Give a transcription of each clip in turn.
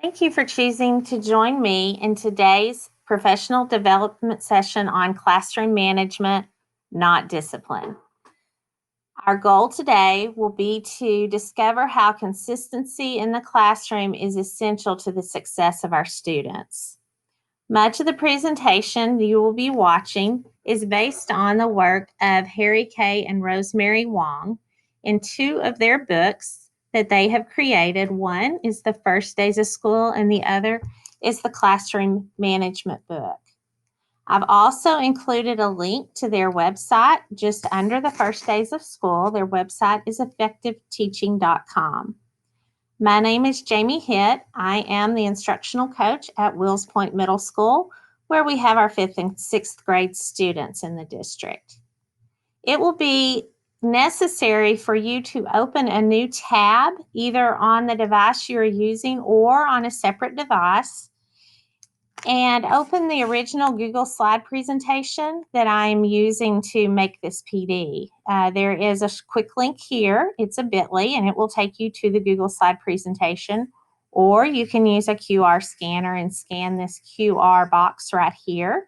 Thank you for choosing to join me in today's professional development session on classroom management, not discipline. Our goal today will be to discover how consistency in the classroom is essential to the success of our students. Much of the presentation you will be watching is based on the work of Harry Kay and Rosemary Wong in two of their books that they have created. One is The First Days of School, and the other is the Classroom Management book. I've also included a link to their website just under The First Days of School. Their website is effectiveteaching.com. My name is Jami Hitt. I am the instructional coach at Wills Point Middle School, where we have our 5th and 6th grade students in the district. It will be necessary for you to open a new tab, either on the device you're using or on a separate device, and open the original Google slide presentation that I'm using to make this PD. There is a quick link here. It's a bit.ly, and it will take you to the Google slide presentation, or you can use a QR scanner and scan this QR box right here.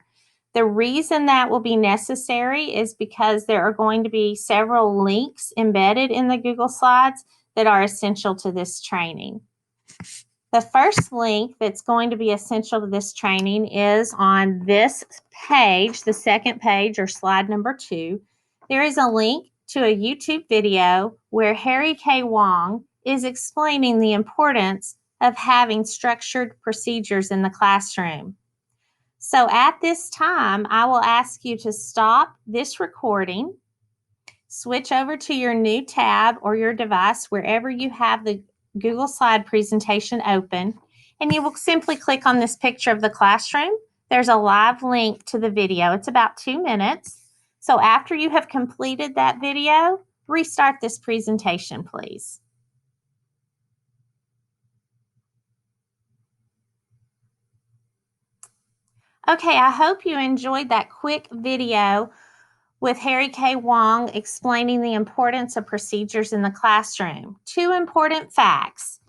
The reason that will be necessary is because there are going to be several links embedded in the Google Slides that are essential to this training. The first link that's going to be essential to this training is on this page, the second page or slide number 2. There is a link to a YouTube video where Harry K. Wong is explaining the importance of having structured procedures in the classroom. So at this time, I will ask you to stop this recording, switch over to your new tab or your device wherever you have the Google slide presentation open, and you will simply click on this picture of the classroom. There's a live link to the video. It's about 2 minutes. So after you have completed that video, restart this presentation, please. Okay, I hope you enjoyed that quick video with Harry K. Wong explaining the importance of procedures in the classroom. 2 important facts.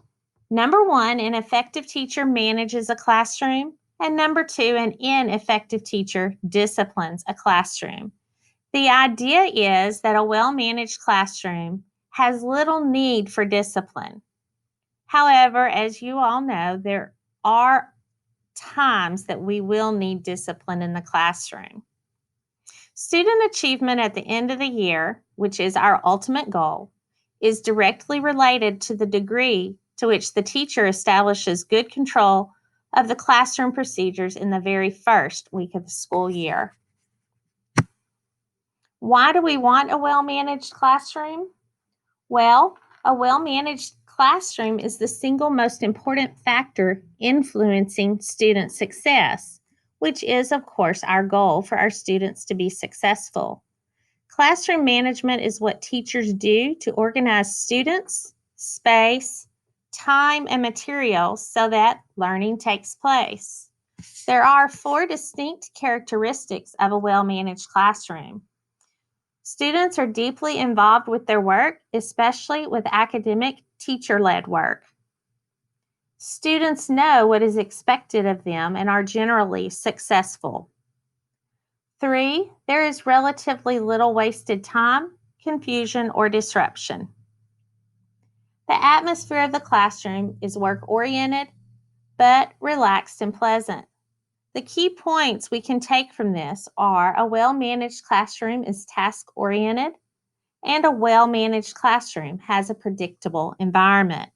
Number 1, an effective teacher manages a classroom. And number 2, an ineffective teacher disciplines a classroom. The idea is that a well-managed classroom has little need for discipline. However, as you all know, there are times that we will need discipline in the classroom. Student achievement at the end of the year, which is our ultimate goal, is directly related to the degree to which the teacher establishes good control of the classroom procedures in the very first week of the school year. Why do we want a well-managed classroom? Well, a well-managed classroom is the single most important factor influencing student success, which is, of course, our goal for our students to be successful. Classroom management is what teachers do to organize students, space, time, and materials so that learning takes place. There are 4 distinct characteristics of a well-managed classroom. Students are deeply involved with their work, especially with academic teacher-led work. Students know what is expected of them and are generally successful. 3, there is relatively little wasted time, confusion, or disruption. The atmosphere of the classroom is work-oriented, but relaxed and pleasant. The key points we can take from this are a well-managed classroom is task-oriented, and a well-managed classroom has a predictable environment.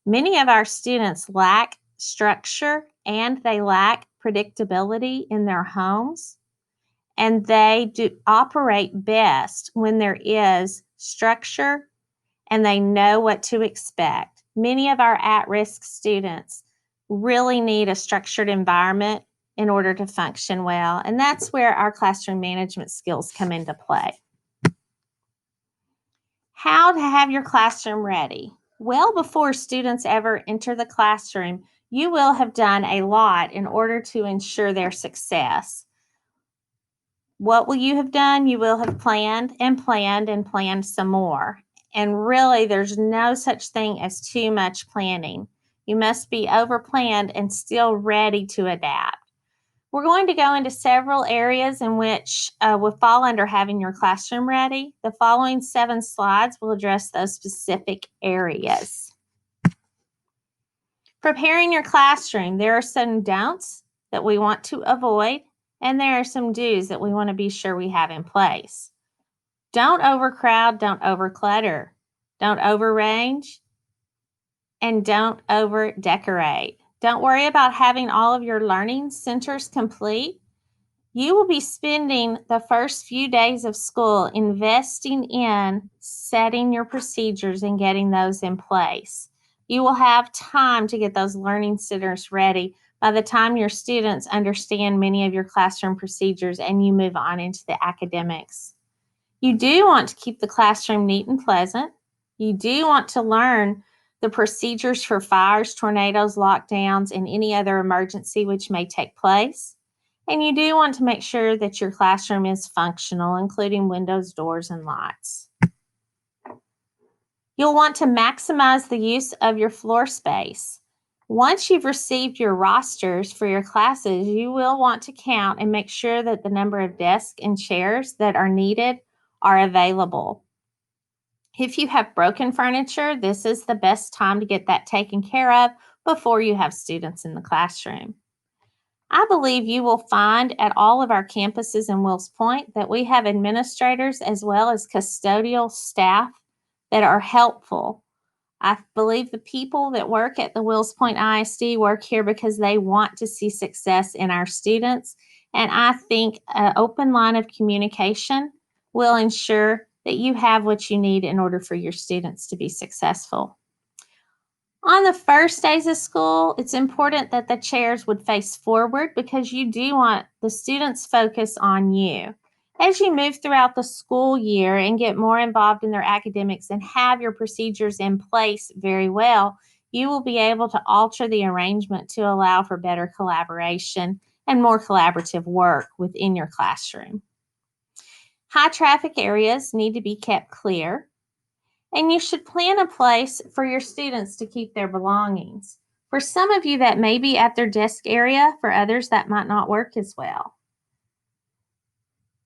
Many of our students lack structure and they lack predictability in their homes, and they do operate best when there is structure and they know what to expect. Many of our at-risk students really need a structured environment in order to function well, and that's where our classroom management skills come into play. How to have your classroom ready? Well, before students ever enter the classroom, you will have done a lot in order to ensure their success. What will you have done? You will have planned and planned and planned some more. And really, there's no such thing as too much planning. You must be overplanned and still ready to adapt. We're going to go into several areas in which will fall under having your classroom ready. The following 7 slides will address those specific areas. Preparing your classroom, there are some don'ts that we want to avoid, and there are some do's that we want to be sure we have in place. Don't overcrowd, don't overclutter, don't overarrange, and don't over-decorate. Don't worry about having all of your learning centers complete. You will be spending the first few days of school investing in setting your procedures and getting those in place. You will have time to get those learning centers ready by the time your students understand many of your classroom procedures and you move on into the academics. You do want to keep the classroom neat and pleasant. You do want to learn the procedures for fires, tornadoes, lockdowns, and any other emergency which may take place. And you do want to make sure that your classroom is functional, including windows, doors, and lights. You'll want to maximize the use of your floor space. Once you've received your rosters for your classes, you will want to count and make sure that the number of desks and chairs that are needed are available. If you have broken furniture, this is the best time to get that taken care of before you have students in the classroom. I believe you will find at all of our campuses in Wills Point that we have administrators as well as custodial staff that are helpful. I believe the people that work at the Wills Point ISD work here because they want to see success in our students. And I think an open line of communication will ensure that you have what you need in order for your students to be successful. On the first days of school, it's important that the chairs would face forward because you do want the students' focus on you. As you move throughout the school year and get more involved in their academics and have your procedures in place very well, you will be able to alter the arrangement to allow for better collaboration and more collaborative work within your classroom. High traffic areas need to be kept clear, and you should plan a place for your students to keep their belongings. For some of you, that may be at their desk area. For others, that might not work as well.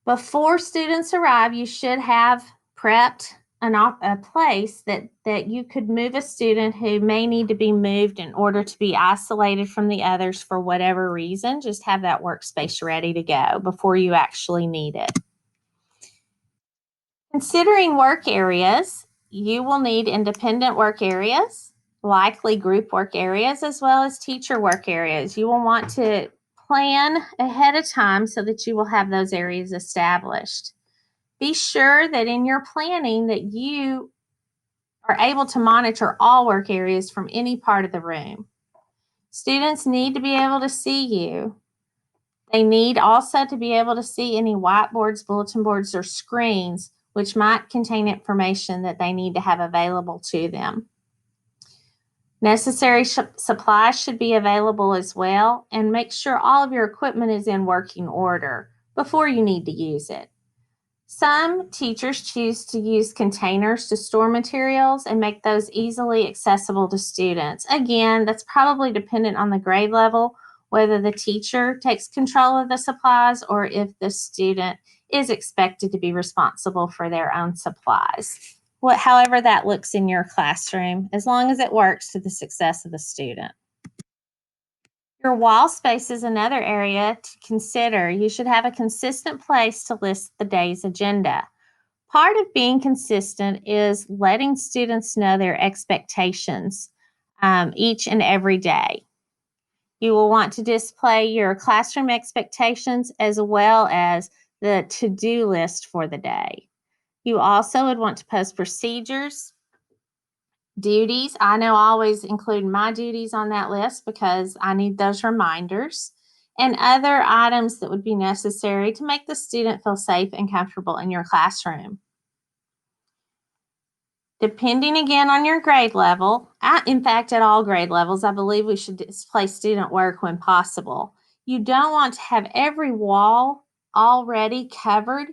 Before students arrive, you should have prepped a place that you could move a student who may need to be moved in order to be isolated from the others for whatever reason. Just have that workspace ready to go before you actually need it. Considering work areas, you will need independent work areas, likely group work areas, as well as teacher work areas. You will want to plan ahead of time so that you will have those areas established. Be sure that in your planning that you are able to monitor all work areas from any part of the room. Students need to be able to see you. They need also to be able to see any whiteboards, bulletin boards, or screens which might contain information that they need to have available to them. Necessary supplies should be available as well, and make sure all of your equipment is in working order before you need to use it. Some teachers choose to use containers to store materials and make those easily accessible to students. Again, that's probably dependent on the grade level, whether the teacher takes control of the supplies or if the student is expected to be responsible for their own supplies. However that looks in your classroom, as long as it works to the success of the student. Your wall space is another area to consider. You should have a consistent place to list the day's agenda. Part of being consistent is letting students know their expectations each and every day. You will want to display your classroom expectations as well as the to-do list for the day. You also would want to post procedures, duties. I know I always include my duties on that list because I need those reminders, and other items that would be necessary to make the student feel safe and comfortable in your classroom. Depending again on your grade level, in fact, at all grade levels, I believe we should display student work when possible. You don't want to have every wall already covered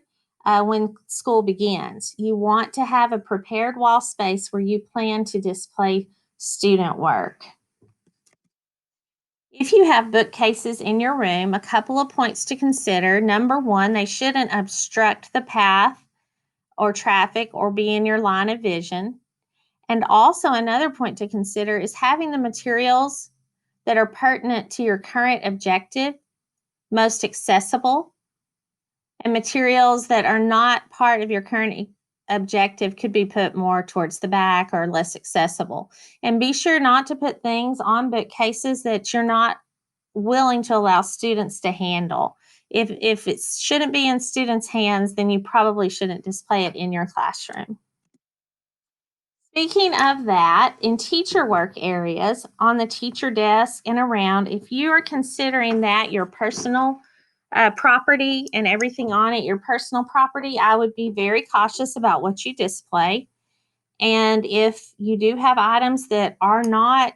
when school begins. You want to have a prepared wall space where you plan to display student work. If you have bookcases in your room, a couple of points to consider. Number one, they shouldn't obstruct the path or traffic or be in your line of vision. And also, another point to consider is having the materials that are pertinent to your current objective most accessible, and materials that are not part of your current objective could be put more towards the back or less accessible. And be sure not to put things on bookcases that you're not willing to allow students to handle. If it shouldn't be in students' hands, then you probably shouldn't display it in your classroom. Speaking of that, in teacher work areas, on the teacher desk and around, if you are considering that your personal property and everything on it, your personal property, I would be very cautious about what you display. And if you do have items that are not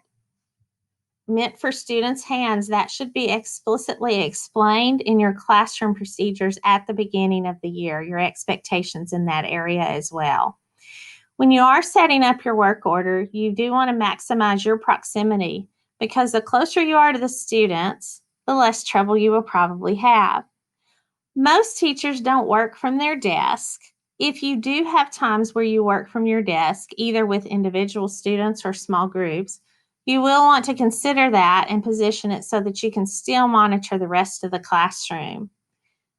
meant for students' hands, that should be explicitly explained in your classroom procedures at the beginning of the year, your expectations in that area as well. When you are setting up your work order, you do want to maximize your proximity because the closer you are to the students, the less trouble you will probably have. Most teachers don't work from their desk. If you do have times where you work from your desk, either with individual students or small groups, you will want to consider that and position it so that you can still monitor the rest of the classroom.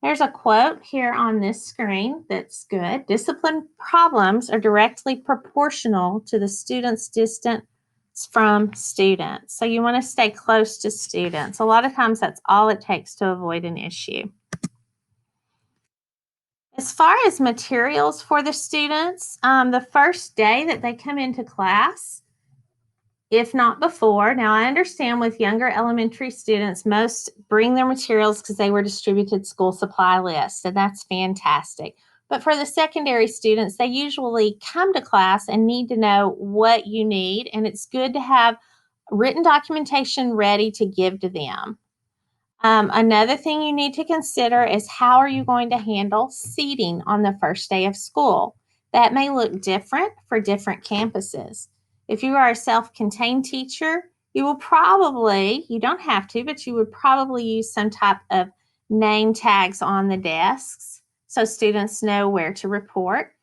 There's a quote here on this screen that's good. Discipline problems are directly proportional to the student's distance from students. So you want to stay close to students. A lot of times that's all it takes to avoid an issue. As far as materials for the students, the first day that they come into class, if not before. Now, I understand with younger elementary students, most bring their materials because they were distributed school supply lists, and that's fantastic. But for the secondary students, they usually come to class and need to know what you need, and it's good to have written documentation ready to give to them. Another thing you need to consider is how are you going to handle seating on the first day of school? That may look different for different campuses. If you are a self contained teacher, you will probably, you don't have to, but you would probably use some type of name tags on the desks so students know where to report.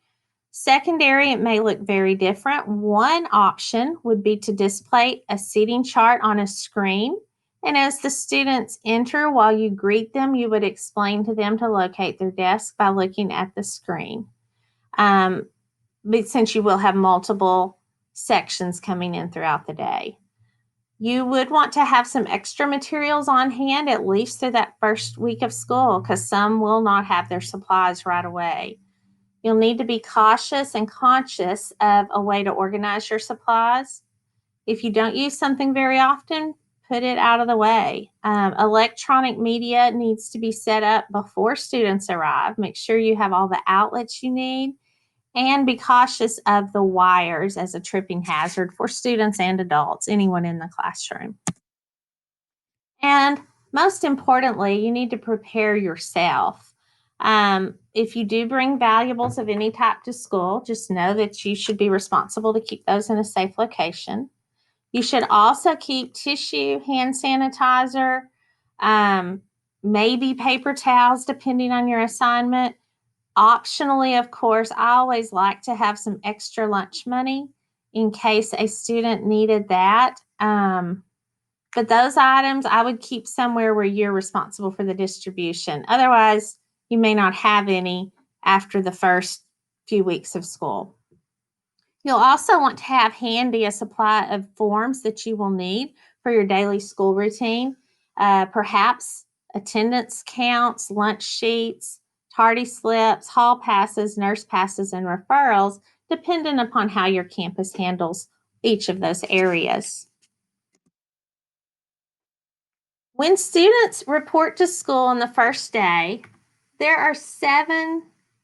Secondary, it may look very different. One option would be to display a seating chart on a screen. And as the students enter, while you greet them, you would explain to them to locate their desk by looking at the screen. But since you will have multiple sections coming in throughout the day, you would want to have some extra materials on hand at least through that first week of school because some will not have their supplies right away. You'll need to be cautious and conscious of a way to organize your supplies. If you don't use something very often, put it out of the way. Electronic media needs to be set up before students arrive. Make sure you have all the outlets you need and be cautious of the wires as a tripping hazard for students and adults, anyone in the classroom. And most importantly, you need to prepare yourself. If you do bring valuables of any type to school, just know that you should be responsible to keep those in a safe location. You should also keep tissue, hand sanitizer, um, maybe paper towels, depending on your assignment. Optionally, of course, I always like to have some extra lunch money in case a student needed that. But those items I would keep somewhere where you're responsible for the distribution. Otherwise, you may not have any after the first few weeks of school. You'll also want to have handy a supply of forms that you will need for your daily school routine, perhaps attendance counts, lunch sheets, tardy slips, hall passes, nurse passes, and referrals, depending upon how your campus handles each of those areas. When students report to school on the first day, there are 7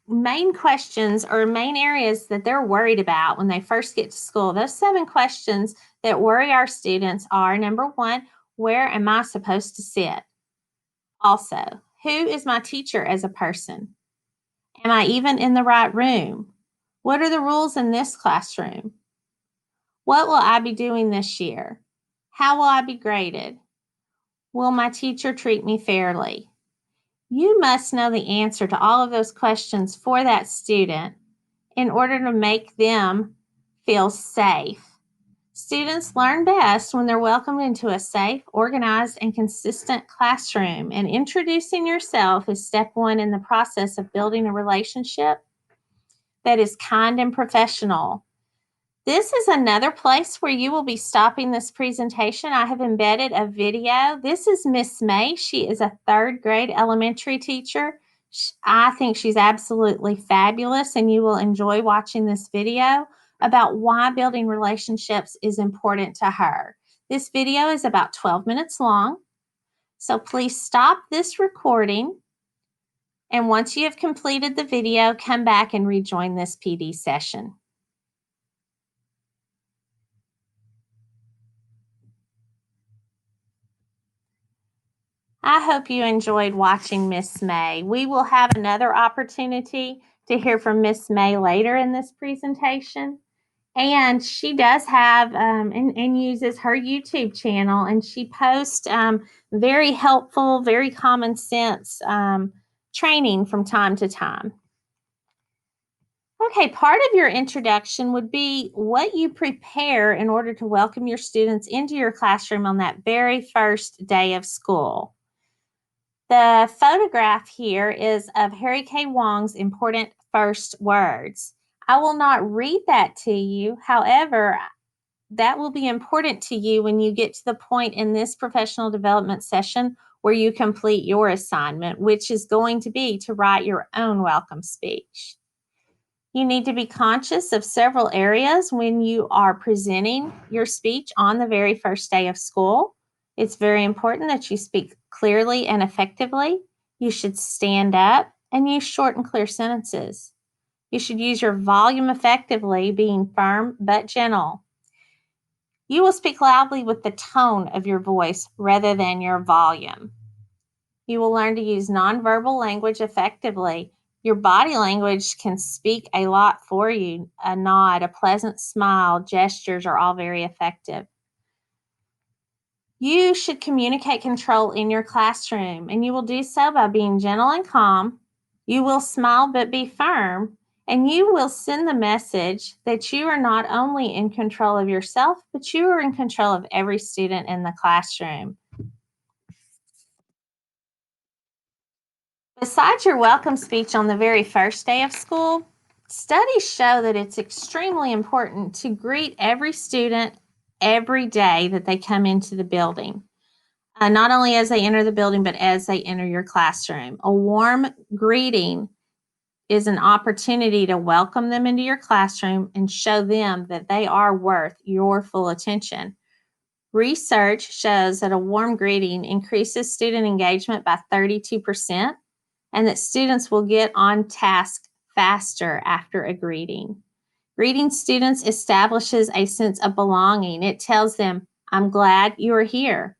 main questions or main areas that they're worried about when they first get to school. Those 7 questions that worry our students are number 1, where am I supposed to sit? Also, who is my teacher as a person? Am I even in the right room? What are the rules in this classroom? What will I be doing this year? How will I be graded? Will my teacher treat me fairly? You must know the answer to all of those questions for that student in order to make them feel safe. Students learn best when they're welcomed into a safe, organized, and consistent classroom. And introducing yourself is step one in the process of building a relationship that is kind and professional. This is another place where you will be stopping this presentation. I have embedded a video. This is Miss May. She is a third grade elementary teacher. I think she's absolutely fabulous, and you will enjoy watching this video about why building relationships is important to her. This video is about 12 minutes long, so please stop this recording, and once you have completed the video, come back and rejoin this PD session. I hope you enjoyed watching Miss May. We will have another opportunity to hear from Miss May later in this presentation. And she does have and uses her YouTube channel, and she posts very helpful, very common sense training from time to time. Okay, part of your introduction would be what you prepare in order to welcome your students into your classroom on that very first day of school. The photograph here is of Harry K. Wong's important first words. I will not read that to you. However, that will be important to you when you get to the point in this professional development session where you complete your assignment, which is going to be to write your own welcome speech. You need to be conscious of several areas when you are presenting your speech on the very first day of school. It's very important that you speak clearly and effectively. You should stand up and use short and clear sentences. You should use your volume effectively, being firm but gentle. You will speak loudly with the tone of your voice rather than your volume. You will learn to use nonverbal language effectively. Your body language can speak a lot for you. A nod, a pleasant smile, gestures are all very effective. You should communicate control in your classroom, and you will do so by being gentle and calm. You will smile but be firm, and you will send the message that you are not only in control of yourself, but you are in control of every student in the classroom. Besides your welcome speech on the very first day of school, studies show that it's extremely important to greet every student every day that they come into the building. Not only as they enter the building, but as they enter your classroom. A warm greeting is an opportunity to welcome them into your classroom and show them that they are worth your full attention. Research shows that a warm greeting increases student engagement by 32%, and that students will get on task faster after a greeting. Greeting students establishes a sense of belonging. It tells them, I'm glad you are here.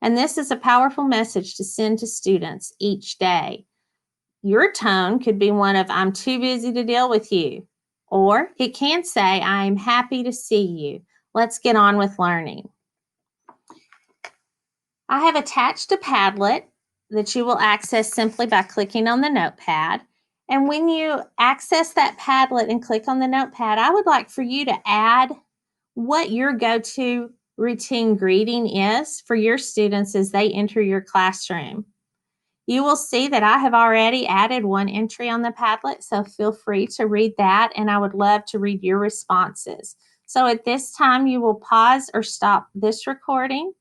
And this is a powerful message to send to students each day. Your tone could be one of, I'm too busy to deal with you. Or it can say, I'm happy to see you. Let's get on with learning. I have attached a Padlet that you will access simply by clicking on the notepad. And when you access that Padlet and click on the notepad, I would like for you to add what your go-to routine greeting is for your students as they enter your classroom. You will see that I have already added one entry on the Padlet, so feel free to read that, and I would love to read your responses. So at this time, you will pause or stop this recording.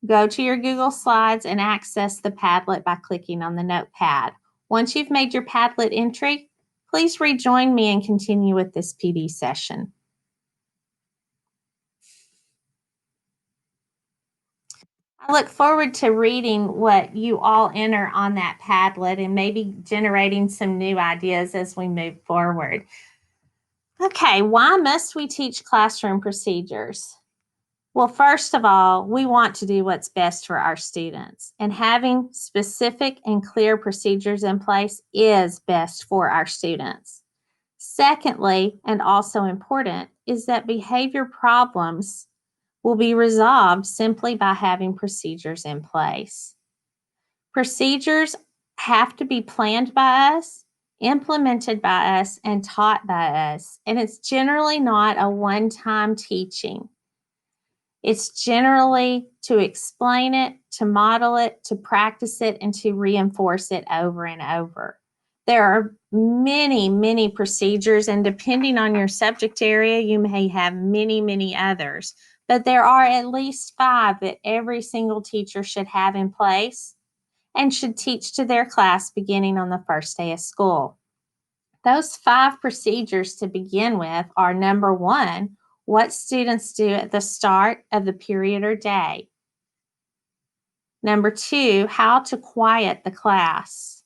Go to your Google Slides and access the Padlet by clicking on the notepad. Once you've made your Padlet entry, please rejoin me and continue with this PD session. I look forward to reading what you all enter on that Padlet and maybe generating some new ideas as we move forward. Okay, why must we teach classroom procedures? Well, first of all, we want to do what's best for our students, and having specific and clear procedures in place is best for our students. Secondly, and also important, is that behavior problems will be resolved simply by having procedures in place. Procedures have to be planned by us, implemented by us, and taught by us. And it's generally not a one-time teaching. It's generally to explain it, to model it, to practice it, and to reinforce it over and over. There are many, many procedures, and depending on your subject area, you may have many, many others. But there are at least 5 that every single teacher should have in place and should teach to their class beginning on the first day of school. Those 5 procedures to begin with are: number 1, what students do at the start of the period or day. Number 2, how to quiet the class.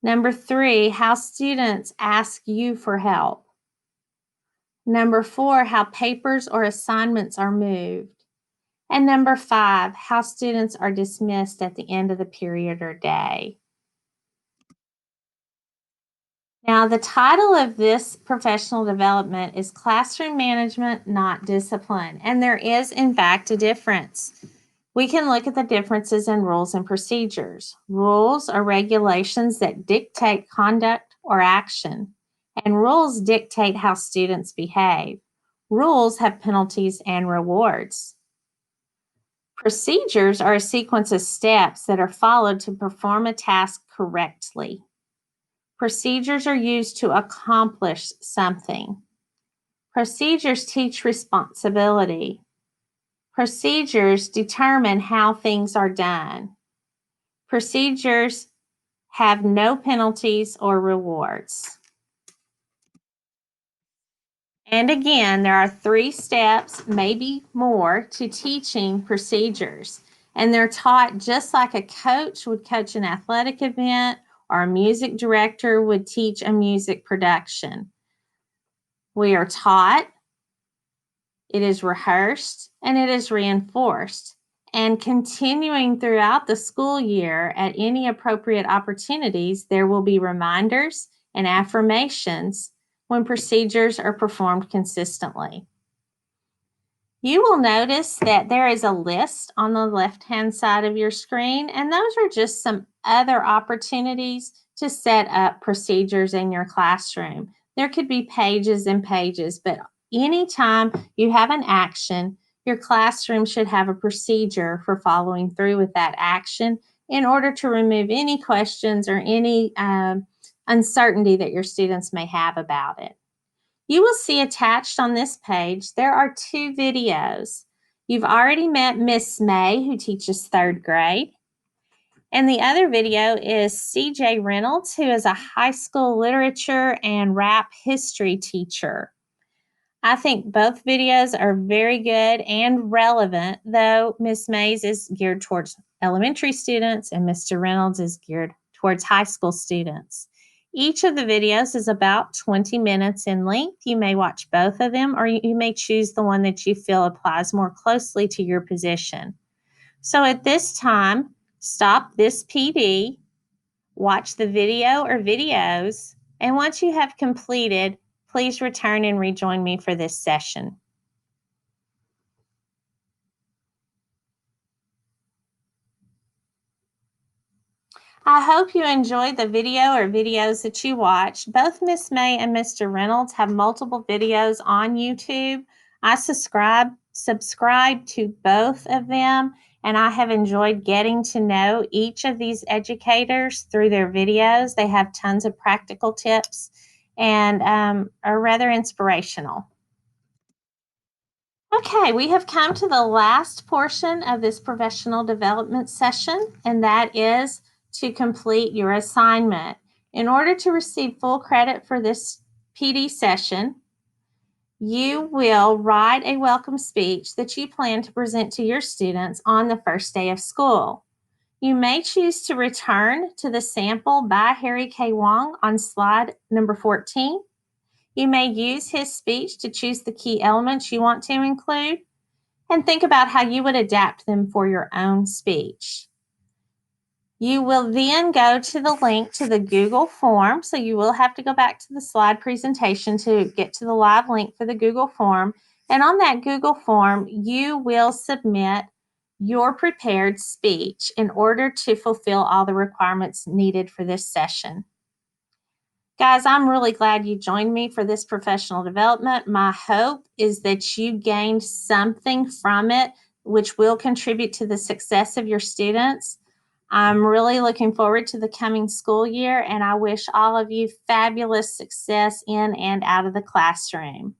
Number 3, how students ask you for help. Number 4, how papers or assignments are moved. And number 5, how students are dismissed at the end of the period or day. Now, the title of this professional development is Classroom Management, Not Discipline. And there is, in fact, a difference. We can look at the differences in rules and procedures. Rules are regulations that dictate conduct or action, and rules dictate how students behave. Rules have penalties and rewards. Procedures are a sequence of steps that are followed to perform a task correctly. Procedures are used to accomplish something. Procedures teach responsibility. Procedures determine how things are done. Procedures have no penalties or rewards. And again, there are 3 steps, maybe more, to teaching procedures. And they're taught just like a coach would coach an athletic event or a music director would teach a music production. We are taught, it is rehearsed, and it is reinforced. And continuing throughout the school year at any appropriate opportunities, there will be reminders and affirmations when procedures are performed consistently. You will notice that there is a list on the left-hand side of your screen, and those are just some other opportunities to set up procedures in your classroom. There could be pages and pages, but anytime you have an action, your classroom should have a procedure for following through with that action in order to remove any questions or any uncertainty that your students may have about it. You will see attached on this page, there are 2 videos. You've already met Miss May, who teaches 3rd grade. And the other video is CJ Reynolds, who is a high school literature and rap history teacher. I think both videos are very good and relevant, though Miss May's is geared towards elementary students and Mr. Reynolds is geared towards high school students. Each of the videos is about 20 minutes in length. You may watch both of them, or you may choose the one that you feel applies more closely to your position. So at this time, stop this PD, watch the video or videos, and once you have completed, please return and rejoin me for this session. I hope you enjoyed the video or videos that you watched. Both Miss May and Mr. Reynolds have multiple videos on YouTube. I subscribe to both of them, and I have enjoyed getting to know each of these educators through their videos. They have tons of practical tips and are rather inspirational. Okay, we have come to the last portion of this professional development session, and that is to complete your assignment. In order to receive full credit for this PD session, you will write a welcome speech that you plan to present to your students on the first day of school. You may choose to return to the sample by Harry K. Wong on slide number 14. You may use his speech to choose the key elements you want to include and think about how you would adapt them for your own speech. You will then go to the link to the Google form. So you will have to go back to the slide presentation to get to the live link for the Google form. And on that Google form, you will submit your prepared speech in order to fulfill all the requirements needed for this session. Guys, I'm really glad you joined me for this professional development. My hope is that you gained something from it, which will contribute to the success of your students. I'm really looking forward to the coming school year, and I wish all of you fabulous success in and out of the classroom.